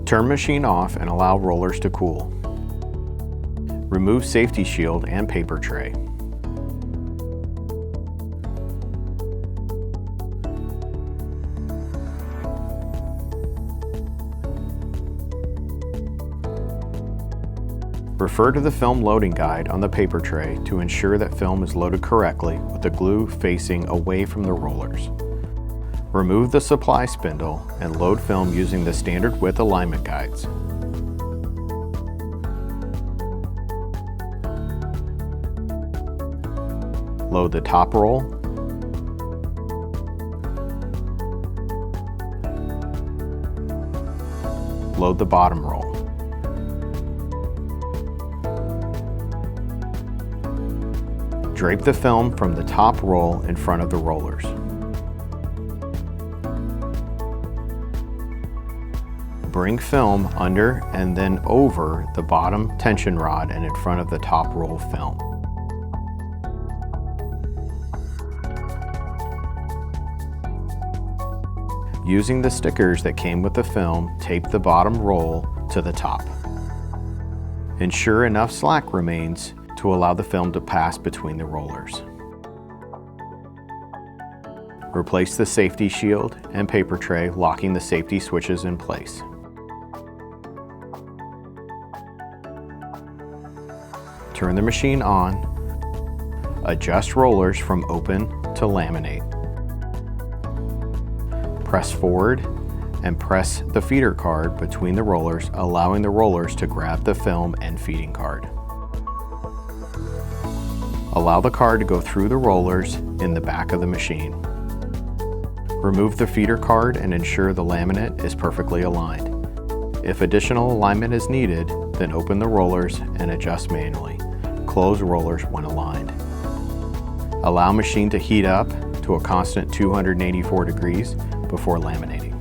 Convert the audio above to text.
Turn machine off and allow rollers to cool. Remove safety shield and paper tray. Refer to the film loading guide on the paper tray to ensure that film is loaded correctly with the glue facing away from the rollers. Remove the supply spindle and load film using the standard width alignment guides. Load the top roll, load the bottom roll. Drape the film from the top roll in front of the rollers. Bring film under and then over the bottom tension rod and in front of the top roll of film. Using the stickers that came with the film, tape the bottom roll to the top. Ensure enough slack remains to allow the film to pass between the rollers. Replace the safety shield and paper tray, locking the safety switches in place. Turn the machine on. Adjust rollers from open to laminate. Press forward and press the feeder card between the rollers, allowing the rollers to grab the film and feeding card. Allow the card to go through the rollers in the back of the machine. Remove the feeder card and ensure the laminate is perfectly aligned. If additional alignment is needed, then open the rollers and adjust manually. Close rollers when aligned. Allow machine to heat up to a constant 284 degrees before laminating.